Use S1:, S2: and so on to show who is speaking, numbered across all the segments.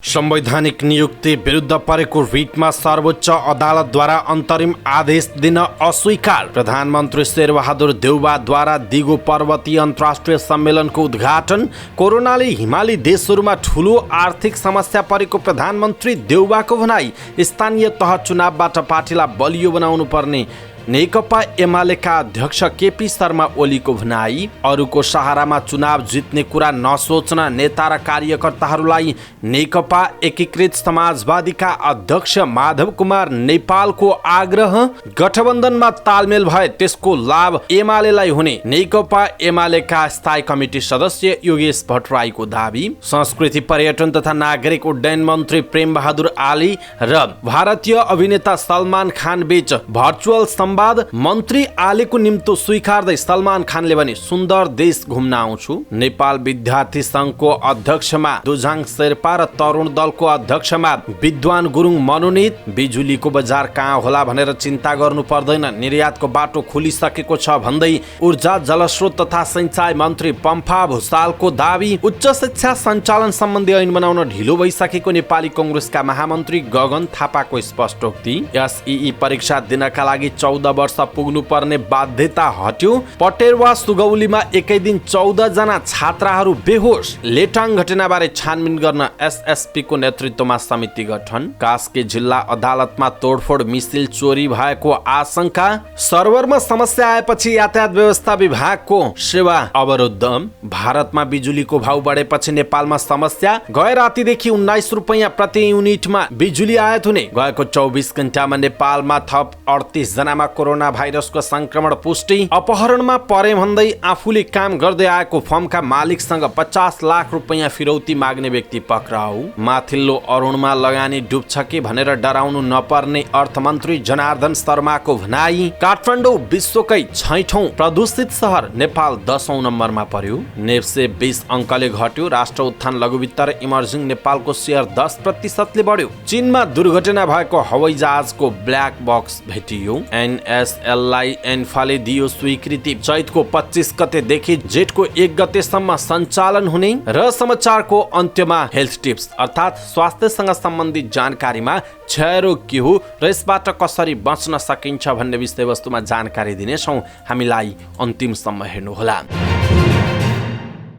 S1: संवैधानिक नियुक्ति विरुद्ध परेको रिटमा सर्वोच्च अदालतद्वारा अन्तरिम आदेश दिन अस्वीकार। प्रधानमन्त्री शेरबहादुर देउवाद्वारा दिगो पर्वतीय अन्तर्राष्ट्रिय सम्मेलनको उद्घाटन। कोरोनाले हिमाली देशहरूमा ठूलो आर्थिक समस्या परेको प्रधानमन्त्री देउवाको भनाई। स्थानीय तह चुनावबाट पार्टीलाई बलियो बनाउनु पर्ने नेकपा एमालेका अध्यक्ष केपी शर्मा ओलीको भनाई। अरूको सहारामा चुनाव जित्ने कुरा नसोच्न नेता र कार्यकर्ताहरूलाई नेकपा एकीकृत समाजवादीका अध्यक्ष माधव कुमार नेपालको आग्रह। गठबन्धनमा तालमेल भए त्यसको लाभ एमालेलाई हुने नेकपा एमालेका स्थायी कमिटी सदस्य योगेश भट्टराईको दावी। संस्कृति पर्यटन तथा नागरिक उड्डयन मन्त्री प्रेम बहादुर आली र भारतीय अभिनेता सलमान खान बीच भर्चुअल मन्त्री आलेको निम्तो स्वीकार्दै सलमान खानले भने सुन्दर देश घुम्न आउँछु। नेपाल विद्यार्थी संघको अध्यक्षमा दुजाङ शेर्पा र तरुण दलको अध्यक्षमा विद्वान गुरुङ मनोनित। बिजुलीको बजार कहाँ होला भनेर चिन्ता गर्नु पर्दैन, निर्यातको बाटो खुलिसकेको छ भन्दै ऊर्जा जलस्रोत तथा सिंचाई मन्त्री पम्फा भुसालको दावी। उच्च शिक्षा सञ्चालन सम्बन्धी ऐन बनाउन ढिलो भइसकेको नेपाली कांग्रेसका महामन्त्री गगन थापाको स्पष्टोक्ति। एसईई परीक्षा दिनका लागि 14 वर्ष पुग्नु पर्ने बाध्यता हट्यो। पटेरवा सुगौलीमा एकै दिन 14 जना छात्राहरू बेहोस। लेटाङ घटनाबारे छानबिन गर्न एसएसपी को नेतृत्वमा समिति गठन। कास्की जिल्ला अदालतमा तोडफोड मिसिल चोरी भएको आशंका। सर्भरमा समस्या आएपछि यातायात व्यवस्था विभागको सेवा अवरुद्ध। भारतमा बिजुलीको भाउ बढेपछि नेपालमा समस्या। गए रातिदेखि 19 रुपैयाँ प्रति युनिटमा बिजुली आयात हुने। गएको 24 घण्टामा नेपालमा थप 38 जनामा कोरोना भाइरसको संक्रमण पुष्टि। अपहरणमा परे भन्दै आफूले काम गर्दै आएको फर्मका मालिकसँग 50 लाख रुपैयाँ फिरौती माग्ने व्यक्ति पक्राउ। माथिल्लो अरुणमा लगानी डुब्छ कि भनेर डराउनु नपर्ने अर्थमन्त्री जनार्दन शर्माको भनाई। काठमाडौँ विश्वकै 6औं प्रदूषित सहर, नेपाल 10औं नम्बरमा पर्यो। नेप्से 20 अङ्कले घट्यो। राष्ट्र उत्थान लघुवित्त र इमर्जिङ नेपालको शेयर 10% बढ्यो। चीनमा दुर्घटना भएको हवाईजहाजको ब्ल्याक बक्स भेटियो। एनएसएललाई एन्फाले दियो स्वीकृति। चैतको 25 गतेदेखि जेठको 1 गतेसम्म सञ्चालन हुने। र समाचारको अन्त्यमा हेल्थ टिप्स अर्थात् स्वास्थ्यसँग सम्बन्धित जानकारीमा क्षयरोग के हो र यसबाट कसरी बच्न सकिन्छ भन्ने विषयवस्तुमा जानकारी दिनेछौँ। हामीलाई अन्तिमसम्म हेर्नुहोला।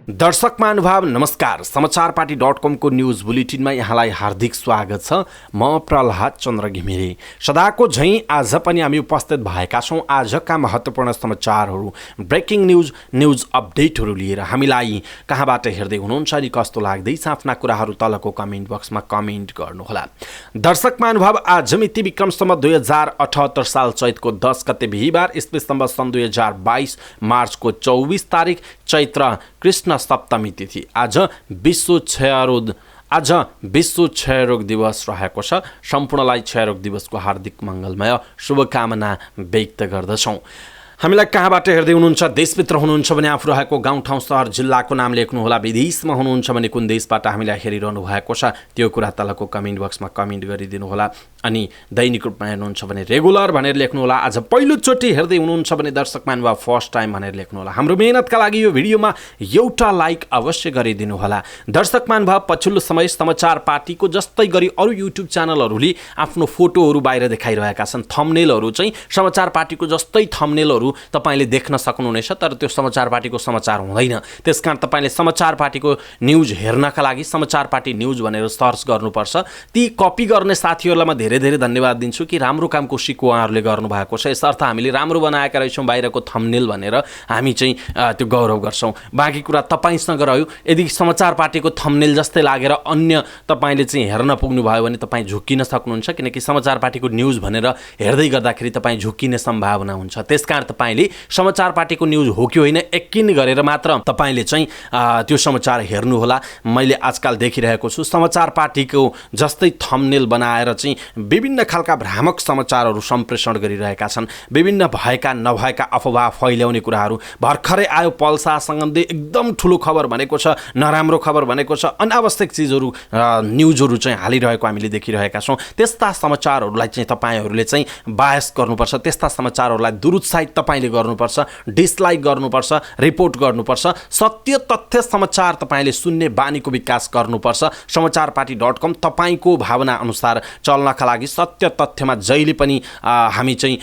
S1: दर्शक महानुभाव नमस्कार। समाचारपाटी.com को न्यूज बुलेटिनमा यहाँलाई हार्दिक स्वागत छ। म प्रहलाद चन्द्र घिमिरे। सदाको झैं आज पनि हामी उपस्थित भएका छौँ आजका महत्त्वपूर्ण समाचारहरू, ब्रेकिङ न्यूज अपडेटहरू लिएर। हामीलाई कहाँबाट हेर्दै हुनुहुन्छ अनि कस्तो लाग्दैछ आफ्ना कुराहरू तलको कमेन्ट बक्समा कमेन्ट गर्नुहोला। दर्शक महानुभाव आज मिति विक्रमसम्म 2078 साल चैतको 10 गते बिहीबार, ईस्वी सम्वत सन् 2022 मार्चको 24 तारिक चैत्र कृष्ण सप्तमी तिथि। आज विश्व क्षयरोग दिवस रहेको छ। सम्पूर्णलाई क्षयरोग दिवसको हार्दिक मङ्गलमय शुभकामना व्यक्त गर्दछौँ। हामीलाई कहाँबाट हेर्दै हुनुहुन्छ, देशभित्र हुनुहुन्छ भने आफू रहेको गाउँ ठाउँ सहर जिल्लाको नाम लेख्नुहोला। विदेशमा हुनुहुन्छ भने कुन देशबाट हामीलाई हेरिरहनु भएको छ त्यो कुरा तलको कमेन्ट बक्समा कमेन्ट गरिदिनु होला। अनि दैनिक रूपमा हेर्नुहुन्छ भने रेगुलर भनेर लेख्नुहोला। आज पहिलोचोटि हेर्दै हुनुहुन्छ भने दर्शक महानुभाव फर्स्ट टाइम भनेर लेख्नुहोला। हाम्रो मेहनतका लागि यो भिडियोमा एउटा लाइक अवश्य गरिदिनु होला। दर्शक महानुभाव पछिल्लो समय समाचार पार्टीको जस्तै गरी अरू युट्युब च्यानलहरूले आफ्नो फोटोहरू बाहिर देखाइरहेका छन्। थम्बनेलहरू चाहिँ समाचार पार्टीको जस्तै थम्बनेलहरू तपाईले देख्न सक्नुहुनेछ, तर त्यो समाचार पार्टीको समाचार हुँदैन। त्यसकारण तपाईले समाचार पार्टीको न्यूज हेर्नका लागि समाचार पार्टी न्यूज भनेर सर्च गर्नुपर्छ। ती कपी गर्ने साथीहरूलाई म धेरै धन्यवाद दिन्छु कि राम्रो काम कोसिस उहाँहरूले गर्नुभएको छ। यसर्थ हामीले राम्रो बनाएका रहेछौँ बाहिरको थम्बनेल भनेर हामी चाहिँ त्यो गौरव गर्छौँ। बाँकी कुरा तपाईँसँग रह्यो। यदि समाचार पार्टीको थम्बनेल जस्तै लागेर अन्य तपाईँले चाहिँ हेर्न पुग्नुभयो भने तपाईँ झुक्किन सक्नुहुन्छ, किनकि समाचार पार्टीको न्यूज भनेर हेर्दै गर्दाखेरि तपाईँ झुक्किने सम्भावना हुन्छ। त्यसकारण तपाईले समाचार पार्टीको न्यूज हो कि होइन यकिन गरेर मात्र तपाईले चाहिँ त्यो समाचार हेर्नुहोला। मैले आजकल देखिरहेको छु समाचार पार्टीको जस्तै थम्बनेल बनाएर चाहिँ विभिन्न खालका भ्रामक समाचारहरू सम्प्रेषण गरिरहेका छन्। विभिन्न भएका नभएका अफवाह फैल्याउने कुराहरू। भर्खरै आयो पल्सासँग एकदम ठुलो खबर भनेको छ, नराम्रो खबर भनेको छ, अनावश्यक चिजहरू न्युजहरू चाहिँ हालिरहेको हामीले देखिरहेका छौँ। त्यस्ता समाचारहरूलाई चाहिँ तपाईहरूले चाहिँ बायस गर्नुपर्छ। त्यस्ता समाचारहरूलाई दुरुत्साहित तपाईँले गर्नुपर्छ, डिसलाइक गर्नुपर्छ, रिपोर्ट गर्नुपर्छ। सत्य तथ्य समाचार तपाईँले सुन्ने बानीको विकास गर्नुपर्छ। समाचारपाटी.com तपाईँको भावना अनुसार चल्नका लागि सत्य तथ्यमा जहिले पनि हामी चाहिँ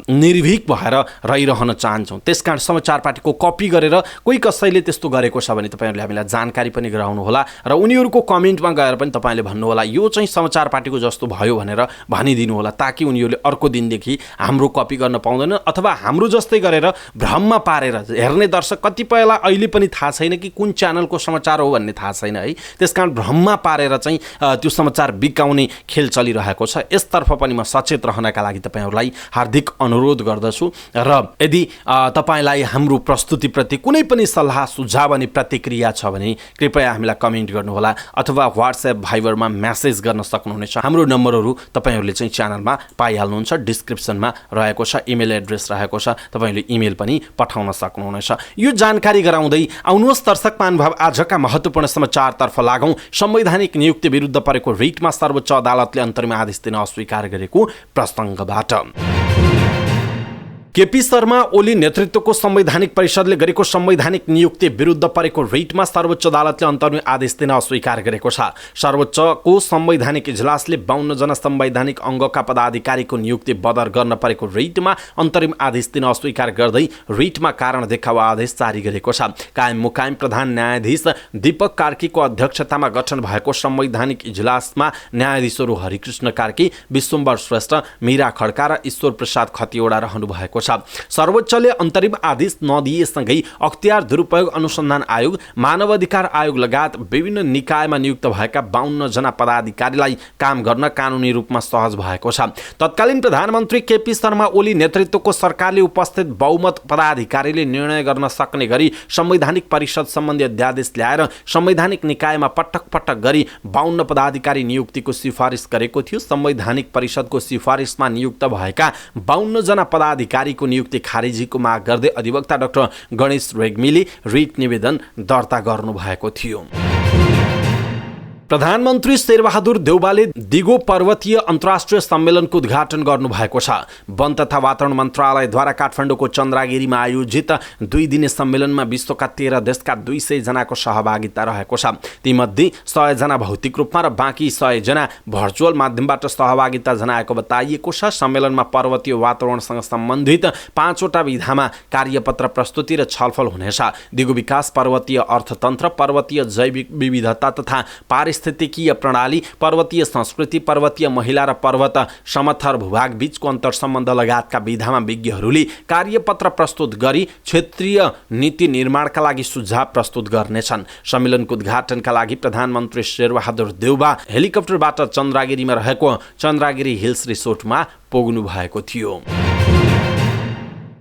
S1: निर्भीक भएर रहिरहन चाहन्छौँ। त्यसकारण समाचारपाटीको कपी गरेर कोही कसैले त्यस्तो गरेको छ भने तपाईँहरूले हामीलाई जानकारी पनि गराउनुहोला र उनीहरूको कमेन्टमा गएर पनि तपाईँले भन्नुहोला यो चाहिँ समाचारपाटीको जस्तो भयो भनेर भनिदिनुहोला, ताकि उनीहरूले अर्को दिनदेखि हाम्रो कपी गर्न पाउँदैन अथवा हाम्रो जस्तै गरेर भ्रममा पारेर हेर्ने दर्शक कतिपयलाई अहिले पनि थाहा छैन कि कुन च्यानलको समाचार हो भन्ने थाहा छैन है। त्यसकारण भ्रममा पारेर चाहिँ त्यो समाचार बिकाउने खेल चलिरहेको छ। यसतर्फ पनि म सचेत रहनका लागि तपाईँहरूलाई हार्दिक अनुरोध गर्दछु र यदि तपाईँलाई हाम्रो प्रस्तुतिप्रति कुनै पनि सल्लाह सुझाव अनि प्रतिक्रिया छ भने कृपया हामीलाई कमेन्ट गर्नुहोला अथवा व्हाट्सएप भाइबरमा मेसेज गर्न सक्नुहुनेछ। हाम्रो नम्बरहरू तपाईँहरूले चाहिँ च्यानलमा पाइहाल्नुहुन्छ, डिस्क्रिप्सनमा रहेको छ, इमेल एड्रेस रहेको छ, तपाईँले इमेल पनि पठाउन सक्नुहुनेछ। यो जानकारी गराउँदै आउनुहोस् दर्शक महानुभाव आजका महत्त्वपूर्ण समाचारतर्फ लागौँ। संवैधानिक नियुक्ति विरुद्ध परेको रिटमा सर्वोच्च अदालतले अन्तरिम आदेश दिन अस्वीकार गरेको प्रसङ्गबाट। केपी शर्मा ओली नेतृत्वको संवैधानिक परिषदले गरेको संवैधानिक नियुक्ति विरुद्ध परेको रिटमा सर्वोच्च अदालतले अन्तरिम आदेश दिन अस्वीकार गरेको छ। सर्वोच्चको संवैधानिक इजलासले 52 जना संवैधानिक अङ्गका पदाधिकारीको नियुक्ति बदर गर्न परेको रिटमा अन्तरिम आदेश दिन अस्वीकार गर्दै रिटमा कारण देखावा आदेश जारी गरेको छ। कायम मुकायम प्रधान न्यायाधीश दीपक कार्कीको अध्यक्षतामा गठन भएको संवैधानिक इजलासमा न्यायाधीशहरू हरिकृष्ण कार्की, विश्वम्भर श्रेष्ठ, मीरा खड्का र ईश्वर प्रसाद खतिवडा रहनु भएको छ। सर्वोच्चले अन्तरिम आदेश नदिएसँगै अख्तियार दुरुपयोग अनुसन्धान आयोग, मानव अधिकार आयोग लगायत विभिन्न निकायमा नियुक्त भएका 52 जना पदाधिकारीलाई काम गर्न कानुनी रूपमा सहज भएको छ। तत्कालीन प्रधानमन्त्री केपी शर्मा ओली नेतृत्वको सरकारले उपस्थित बहुमत पदाधिकारीले निर्णय गर्न सक्ने गरी संवैधानिक परिषद सम्बन्धी अध्यादेश ल्याएर संवैधानिक निकायमा पटक पटक गरी 52 पदाधिकारी नियुक्तिको सिफारिस गरेको थियो। संवैधानिक परिषदको सिफारिसमा नियुक्त भएका 52 जना पदाधिकारी नियुक्ति खारेजीको माग गर्दै अधिवक्ता डाक्टर गणेश रेग्मीले रिट निवेदन दर्ता गर्नुभएको थियो। प्रधानमन्त्री शेरबहादुर देउवाले दिगो पर्वतीय अन्तर्राष्ट्रिय सम्मेलनको उद्घाटन गर्नुभएको छ। वन तथा वातावरण मन्त्रालयद्वारा काठमाडौँको चन्द्रागिरीमा आयोजित 2 दिने सम्मेलनमा विश्वका 13 देशका 200 जनाको सहभागिता रहेको छ। तीमध्ये 100 जना भौतिक रूपमा र बाँकी 100 जना भर्चुअल माध्यमबाट सहभागिता जनाएको बताइएको छ। सम्मेलनमा पर्वतीय वातावरणसँग सम्बन्धित 5 वटा विधामा कार्यपत्र प्रस्तुति र छलफल हुनेछ। दिगो विकास, पर्वतीय अर्थतन्त्र, पर्वतीय जैविक विविधता तथा पारिस्थितिकीय प्रणाली, पर्वतीय संस्कृति, पर्वतीय महिला र पर्वत समथर भूभाग बीचको अन्तर्सम्बन्ध लगायतका विधामा विज्ञहरूले कार्यपत्र प्रस्तुत गरी क्षेत्रीय नीति निर्माणका लागि सुझाव प्रस्तुत गर्नेछन्। सम्मेलनको उद्घाटनका लागि प्रधानमन्त्री शेरबहादुर देउवा हेलिकप्टरबाट चन्द्रागिरीमा रहेको चन्द्रागिरी हिल्स रिसोर्टमा पुग्नु भएको थियो।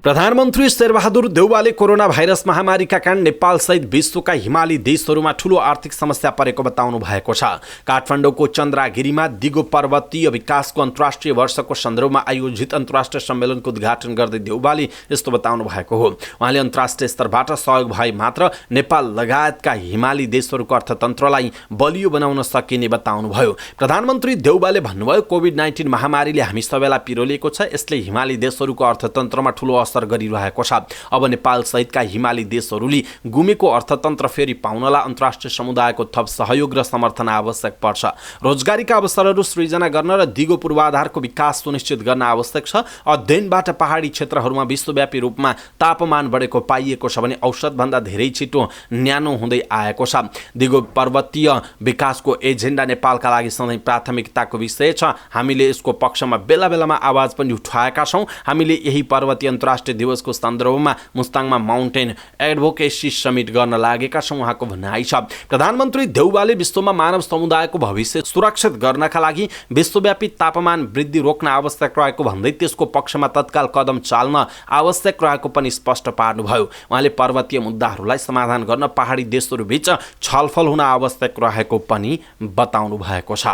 S1: प्रधानमन्त्री शेरबहादुर देउवाले कोरोना भाइरस महामारीका कारण नेपाल सहित विश्वका हिमाली देशहरूमा ठूलो आर्थिक समस्या परेको बताउनु भएको छ। काठमाडौँको चन्द्रागिरीमा दिगो पर्वतीय विकासको अन्तर्राष्ट्रिय वर्षको सन्दर्भमा आयोजित अन्तर्राष्ट्रिय सम्मेलनको उद्घाटन गर्दै देउवाले यस्तो बताउनु भएको हो। उहाँले अन्तर्राष्ट्रिय स्तरबाट सहयोग भए मात्र नेपाल लगायतका हिमाली देशहरूको अर्थतन्त्रलाई बलियो बनाउन सकिने बताउनुभयो। प्रधानमन्त्री देउवाले भन्नुभयो, कोभिड-19 महामारीले हामी सबैलाई पिरोलेको छ। यसले हिमाली देशहरूको अर्थतन्त्रमा ठूलो असर गरिरहेको छ। अब नेपाल सहितका हिमाली देशहरूले गुमेको अर्थतन्त्र फेरि पाउनलाई अन्तर्राष्ट्रिय समुदायको थप सहयोग र समर्थन आवश्यक पर्छ। रोजगारीका अवसरहरू सृजना गर्न र दिगो पूर्वाधारको विकास सुनिश्चित गर्न आवश्यक छ। अध्ययनबाट पहाडी क्षेत्रहरूमा विश्वव्यापी रूपमा तापमान बढेको पाइएको छ भने औसतभन्दा धेरै छिटो न्यानो हुँदै आएको छ। दिगो पर्वतीय विकासको एजेन्डा नेपालका लागि सधैँ प्राथमिकताको विषय छ। हामीले यसको पक्षमा बेला बेलामा आवाज पनि उठाएका छौँ। हामीले यही पर्वतीय अन्तर्राष्ट्रिय दिवसको सन्दर्भमा मुस्ताङमा माउन्टेन एडभोकेसी समिट गर्न लागेका छौँ, उहाँको भनाइ छ। प्रधानमन्त्री देउवाले विश्वमा मानव समुदायको भविष्य सुरक्षित गर्नका लागि विश्वव्यापी तापमान वृद्धि रोक्न आवश्यक रहेको भन्दै त्यसको पक्षमा तत्काल कदम चाल्न आवश्यक रहेको पनि स्पष्ट पार्नुभयो। उहाँले पर्वतीय मुद्दाहरूलाई समाधान गर्न पहाडी देशहरूबीच छलफल हुन आवश्यक रहेको पनि बताउनु भएको छ।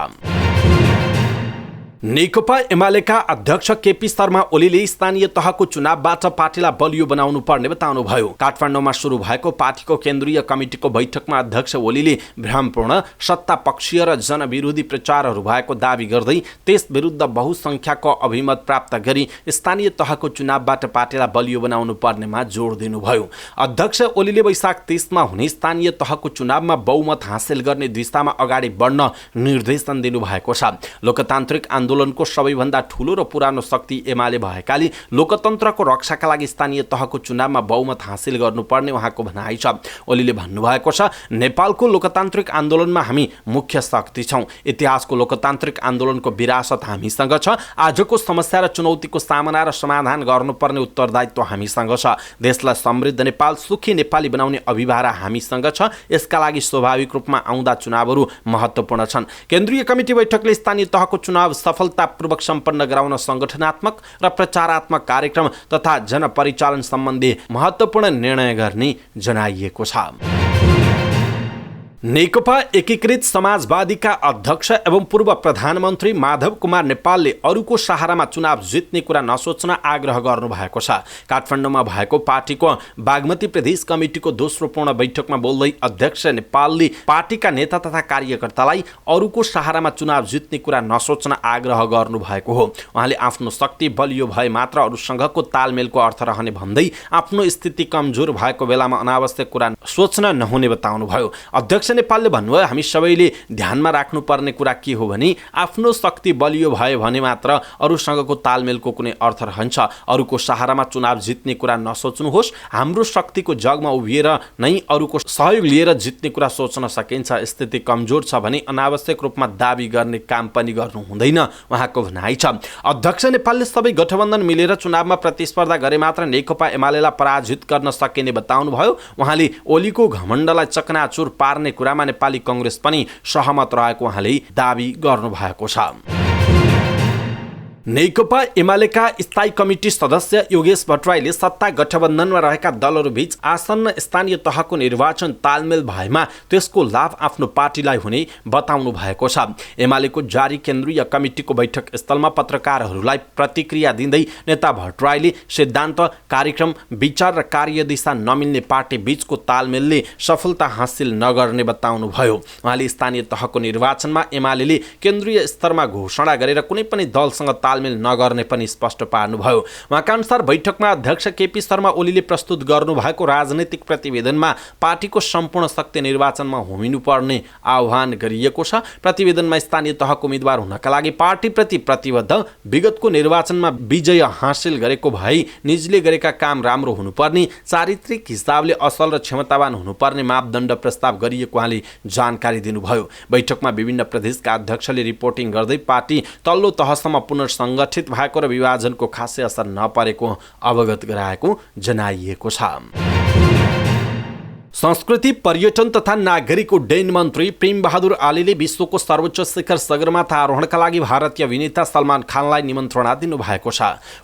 S1: नेकपा एमालेका अध्यक्ष केपी शर्मा ओलीले स्थानीय तहको चुनावबाट पार्टीलाई बलियो बनाउनु पर्ने बताउनुभयो। काठमाडौँमा सुरु भएको पार्टीको केन्द्रीय कमिटीको बैठकमा अध्यक्ष ओलीले भ्रमपूर्ण, सत्तापक्षीय र जनविरोधी प्रचारहरू भएको दावी गर्दै त्यस विरुद्ध बहुसङ्ख्याको अभिमत प्राप्त गरी स्थानीय तहको चुनावबाट पार्टीलाई बलियो बनाउनु पर्नेमा जोड दिनुभयो। अध्यक्ष ओलीले वैशाख 30मा हुने स्थानीय तहको चुनावमा बहुमत हासिल गर्ने दिशामा अगाडि बढ्न निर्देशन दिनुभएको छ। लोकतान्त्रिक आन्दोलनको सबैभन्दा ठूलो र पुरानो शक्ति एमाले भएकाले लोकतन्त्रको रक्षाका लागि स्थानीय तहको चुनावमा बहुमत हासिल गर्नुपर्ने उहाँको भनाइ छ। ओलीले भन्नुभएको छ, नेपालको लोकतान्त्रिक आन्दोलनमा हामी मुख्य शक्ति छौँ। इतिहासको लोकतान्त्रिक आन्दोलनको विरासत हामीसँग छ। आजको समस्या र चुनौतीको सामना र समाधान गर्नुपर्ने उत्तरदायित्व हामीसँग छ। देशलाई समृद्ध नेपाल, सुखी नेपाली बनाउने अभिभारा हामीसँग छ। यसका लागि स्वाभाविक रूपमा आउँदा चुनावहरू महत्त्वपूर्ण छन्। केन्द्रीय कमिटी बैठकले स्थानीय तहको चुनाव सफलतापूर्वक सम्पन्न गराउन संगठनात्मक र प्रचारात्मक कार्यक्रम तथा जनपरिचालन सम्बन्धी महत्त्वपूर्ण निर्णय गर्ने जनाइएको छ। नेकपा एकीकृत समाजवादीका अध्यक्ष एवं पूर्व प्रधानमन्त्री माधव कुमार नेपालले अरूको सहारामा चुनाव जित्ने कुरा नसोच्न आग्रह गर्नुभएको छ। काठमाडौँमा भएको पार्टीको बागमती प्रदेश कमिटीको दोस्रो पूर्ण बैठकमा बोल्दै अध्यक्ष नेपालले पार्टीका नेता तथा कार्यकर्तालाई अरूको सहारामा चुनाव जित्ने कुरा नसोच्न आग्रह गर्नुभएको हो। उहाँले आफ्नो शक्ति बलियो भए मात्र अरूसँगको तालमेलको अर्थ रहने भन्दै आफ्नो स्थिति कमजोर भएको बेलामा अनावश्यक कुरा सोच्न नहुने बताउनुभयो। अध्यक्ष नेपालले भन्नुभयो, हामी सबैले ध्यानमा राख्नुपर्ने कुरा के हो भने आफ्नो शक्ति बलियो भयो भने मात्र अरूसँगको तालमेलको कुनै अर्थ रहन्छ। अरूको सहारामा चुनाव जित्ने कुरा नसोच्नुहोस्। हाम्रो शक्तिको जगमा उभिएर नै अरूको सहयोग लिएर जित्ने कुरा सोच्न सकिन्छ। स्थिति कमजोर छ भने अनावश्यक रूपमा दाबी गर्ने काम पनि गर्नु हुँदैन, उहाँको भनाइ छ। अध्यक्ष नेपालले सबै गठबन्धन मिलेर चुनावमा प्रतिस्पर्धा गरे मात्र नेकपा एमालेलाई पराजित गर्न सकिने बताउनुभयो। उहाँले ओलीको घमण्डलाई चकनाचुर पार्ने कुरामा नेपाली कांग्रेस पनि सहमत रहेको उहाँले दावी गर्नुभएको छ। नेकपा एमालेका स्थायी कमिटी सदस्य योगेश भट्टराईले सत्ता गठबन्धनमा रहेका दलहरूबीच आसन्न स्थानीय तहको निर्वाचन तालमेल भएमा त्यसको लाभ आफ्नो पार्टीलाई हुने बताउनु भएको छ। एमालेको जारी केन्द्रीय कमिटीको बैठक स्थलमा पत्रकारहरूलाई प्रतिक्रिया दिँदै नेता भट्टराईले सिद्धान्त, कार्यक्रम, विचार र कार्यदिशा नमिल्ने पार्टी बीचको तालमेलले सफलता हासिल नगर्ने बताउनुभयो। उहाँले स्थानीय तहको निर्वाचनमा एमालेले केन्द्रीय स्तरमा घोषणा गरेर कुनै पनि दलसँग तालमेल नगर्ने पनि स्पष्ट पार्नुभयो। उहाँका अनुसार बैठकमा अध्यक्ष केपी शर्मा ओलीले प्रस्तुत गर्नुभएको राजनैतिक प्रतिवेदनमा पार्टीको सम्पूर्ण शक्ति निर्वाचनमा होमिनुपर्ने आह्वान गरिएको छ। प्रतिवेदनमा स्थानीय तहको उम्मेद्वार हुनका लागि पार्टीप्रति प्रतिबद्ध, विगतको निर्वाचनमा विजय हासिल गरेको भए निजले गरेका काम राम्रो हुनुपर्ने, चारित्रिक हिसाबले असल र क्षमतावान हुनुपर्ने मापदण्ड प्रस्ताव गरिएको उहाँले जानकारी दिनुभयो। बैठकमा विभिन्न प्रदेशका अध्यक्षले रिपोर्टिङ गर्दै पार्टी तल्लो तहसम्म पुनर्संगठित भएको र विभाजनको खासै असर नपरेको अवगत गराएको जनाइएको छ। संस्कृति, पर्यटन तथा नागरिक उड्डयन मन्त्री प्रेमबहादुर आलीले विश्वको सर्वोच्च शिखर सगरमाथा आरोहणका लागि भारतीय अभिनेता सलमान खानलाई निमन्त्रणा दिनुभएको छ।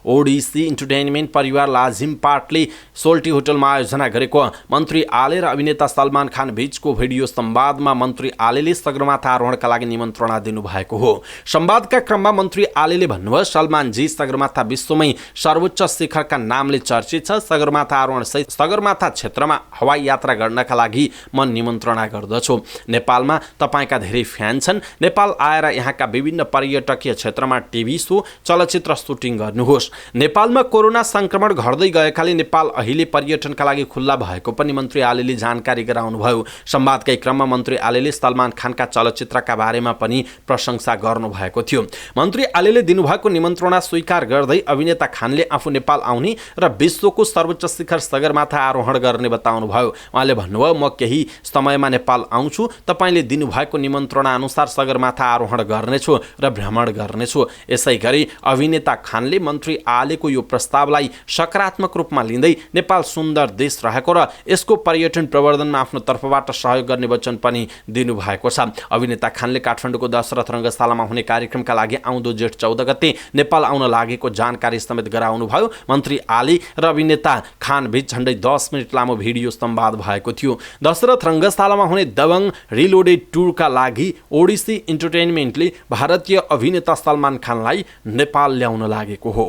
S1: ओडिसी इन्टरटेनमेन्ट परिवार लाजिम पार्टले सोल्टी होटलमा आयोजना गरेको मन्त्री आले र अभिनेता सलमान खान बीचको भिडियो संवादमा मन्त्री आलेले सगरमाथा आरोहणका लागि निमन्त्रणा दिनुभएको हो। संवादका क्रममा मन्त्री आलेले भन्नुभयो, सलमानजी सगरमाथा विश्वमै सर्वोच्च शिखरका नामले चर्चित छ। सगरमाथा आरोहण सहित सगरमाथा क्षेत्रमा हवाई यात्रा गर्नका लागि म निमन्त्रणा गर्दछु। नेपालमा तपाईका धेरै फ्यान छन्। नेपाल आएर यहाँका विभिन्न पर्यटकीय क्षेत्रमा टिभी सो, चलचित्र सुटिङ गर्नुहोस्। नेपालमा कोरोना संक्रमण घट्दै गएकाले नेपाल अहिले पर्यटनका लागि खुल्ला भएको पनि मन्त्री आलेले जानकारी गराउनुभयो। संवादकै क्रममा मन्त्री आलेले सलमान खानका चलचित्रका बारेमा पनि प्रशंसा गर्नुभएको थियो। मन्त्री आलेले दिनुभएको निमन्त्रणा स्वीकार गर्दै अभिनेता खानले आफू नेपाल आउने र विश्वको सर्वोच्च शिखर सगरमाथा आरोहण गर्ने बताउनुभयो। उहाँले भन्नुभयो, म केही समयमा नेपाल आउँछु। तपाईले दिनुभएको निमन्त्रणा अनुसार सगरमाथा आरोहण गर्नेछु र भ्रमण गर्नेछु। यसै गरी अभिनेता खानले मन्त्री आलेको यो प्रस्तावलाई सकारात्मक रूपमा लिँदै नेपाल सुन्दर देश रहेको र यसको पर्यटन प्रवर्धनमा आफ्नो तर्फबाट सहयोग गर्ने वचन पनि दिनुभएको छ। अभिनेता खानले काठमाडौँको दशरथ रङ्गशालामा हुने कार्यक्रमका लागि आउँदो जेठ 14 गते नेपाल आउन लागेको जानकारी समेत गराउनुभयो। मन्त्री आले र अभिनेता खान बीच झण्डै 10 मिनट लामो भिडियो संवाद भयो। भएको थियो। दशरथ रङ्गशालामा हुने दबङ रिलोडेड टुरका लागि ओडिसी इन्टरटेनमेन्टले भारतीय अभिनेता सलमान खानलाई नेपाल ल्याउन लागेको हो।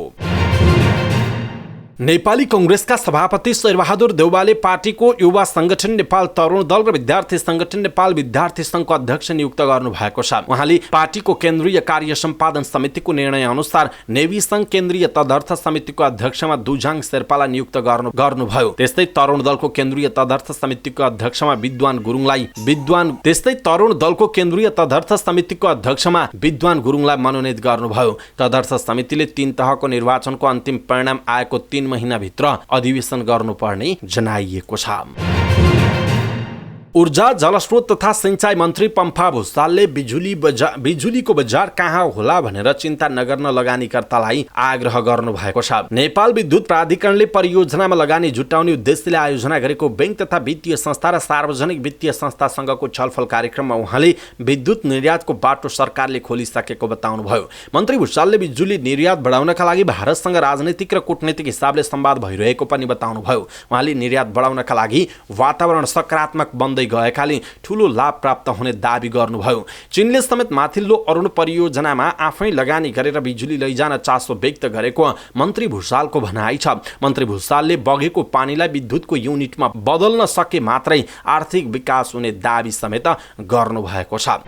S1: नेपाली कांग्रेसका सभापति शेरबहादुर देउवाले पार्टीको युवा संगठन नेपाल तरुण दल र विद्यार्थी संगठन नेपाल विद्यार्थी संघको अध्यक्ष नियुक्त गर्नु भएको छ। उहाँले पार्टीको केन्द्रीय कार्य सम्पादन समितिको निर्णय अनुसार नेवी संघ केन्द्रीय तदर्थ समितिको अध्यक्षमा दुजाङ शेर्पालाई नियुक्त गर्नुभयो। त्यस्तै तरुण दलको केन्द्रीय तदर्थ समितिको अध्यक्षमा विद्वान गुरुङलाई मनोनित गर्नुभयो। तदर्थ समितिले 3 तहको निर्वाचनको अन्तिम परिणाम आएको 3 महिनाभित्र अधिवेशन गर्नुपर्ने जनाइएको छ। ऊर्जा जलस्रोत तथा सिंचाई मन्त्री पम्फा भुसालले बिजुलीको बजार कहाँ होला भनेर चिन्ता नगर्न लगानीकर्तालाई आग्रह गर्नु भएको छ। नेपाल विद्युत प्राधिकरणले परियोजनामा लगानी जुटाउने उद्देश्यले आयोजना गरेको बैंक तथा वित्तीय संस्था र सार्वजनिक वित्तीय संस्थासँगको छलफल कार्यक्रममा उहाँले विद्युत निर्यातको बाटो सरकारले खोलिसकेको बताउनुभयो। मन्त्री भुसालले बिजुली निर्यात बढाउनका लागि भारतसँग राजनीतिक र कूटनीतिक हिसाबले संवाद भइरहेको पनि बताउनुभयो। उहाँले निर्यात बढाउनका लागि वातावरण सकारात्मक बन्दै गएकाले ठूलो लाभ प्राप्त हुने दाबी गर्नुभयो। चीनले समेत माथिल्लो अरुण परियोजनामा आफै लगानी गरेर बिजुली लैजान चासो व्यक्त गरेको मन्त्री भुसालको भनाइ छ। मन्त्री भुसालले बगेको पानीलाई विद्युतको युनिटमा बदल्न सके मात्रै आर्थिक विकास हुने दाबी समेत गर्नुभएको छ।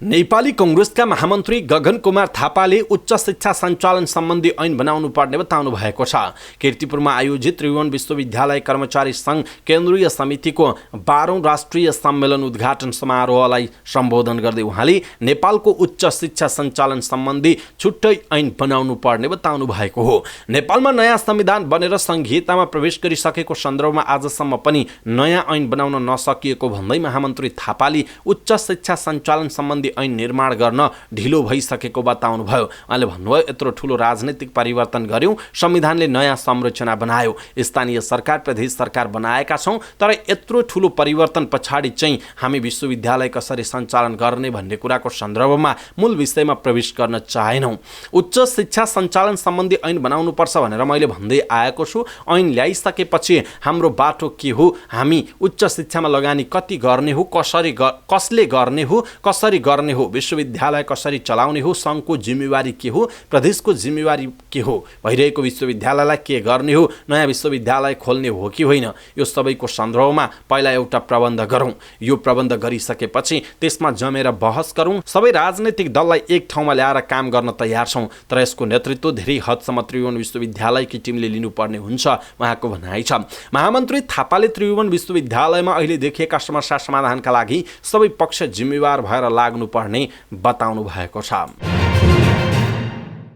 S1: नेपाली कांग्रेसका महामन्त्री गगन कुमार थापाले उच्च शिक्षा सञ्चालन सम्बन्धी ऐन बनाउनु पर्ने बताउनु भएको छ। कीर्तिपुरमा आयोजित त्रिभुवन विश्वविद्यालय कर्मचारी संघ केन्द्रीय समितिको 12औं राष्ट्रिय सम्मेलन उद्घाटन समारोहलाई सम्बोधन गर्दै उहाँले नेपालको उच्च शिक्षा सञ्चालन सम्बन्धी छुट्टै ऐन बनाउनु पर्ने बताउनु भएको हो। नेपालमा नयाँ संविधान बनेर संघीयतामा प्रवेश गरिसकेको सन्दर्भमा आजसम्म पनि नयाँ ऐन बनाउन नसकिएको भन्दै महामन्त्री थापाले उच्च शिक्षा सञ्चालन सम्बन्धी ऐन निर्माण गर्न ढिलो भइसकेको बताउनुभयो। उहाँले भन्नुभयो, यत्रो ठूलो राजनीतिक परिवर्तन गर्यौं, संविधानले नयाँ संरचना बनायो, स्थानीय सरकार प्रदेश सरकार बनाएका छौं, तर यत्रो ठूलो परिवर्तन पछाडि चाहिँ हामी विश्वविद्यालय कसरी सञ्चालन गर्ने भन्ने कुराको सन्दर्भमा मूल विषयमा प्रवेश गर्न चाहेनौं। उच्च शिक्षा सञ्चालन सम्बन्धी ऐन बनाउनु पर्छ भनेर मैले भन्दै आएको छु। ऐन ल्याइसकेपछि हाम्रो बाटो के हो, हामी उच्च शिक्षामा लगानी कति गर्ने हो, कसले गर्ने हो, कसरी गर्ने हो, विश्वविद्यालय कसरी चलाउने हो, संघको जिम्मेवारी के हो, प्रदेशको जिम्मेवारी के हो, भइरहेको विश्वविद्यालयलाई के गर्ने हो, नयाँ विश्वविद्यालय खोल्ने हो कि होइन, यो सबैको सन्दर्भमा पहिला एउटा प्रबन्ध गरौँ। यो प्रबन्ध गरिसकेपछि त्यसमा जमेर बहस गरौँ। सबै राजनीतिक दललाई एक ठाउँमा ल्याएर काम गर्न तयार छौँ, तर यसको नेतृत्व धेरै हदसम्म त्रिभुवन विश्वविद्यालयकी टिमले लिनुपर्ने हुन्छ, उहाँको भनाइ छ। महामन्त्री थापाले त्रिभुवन विश्वविद्यालयमा अहिले देखिएका समस्या समाधानका लागि सबै पक्ष जिम्मेवार भएर लाग्नु पर्ने बताउनु भएको छ।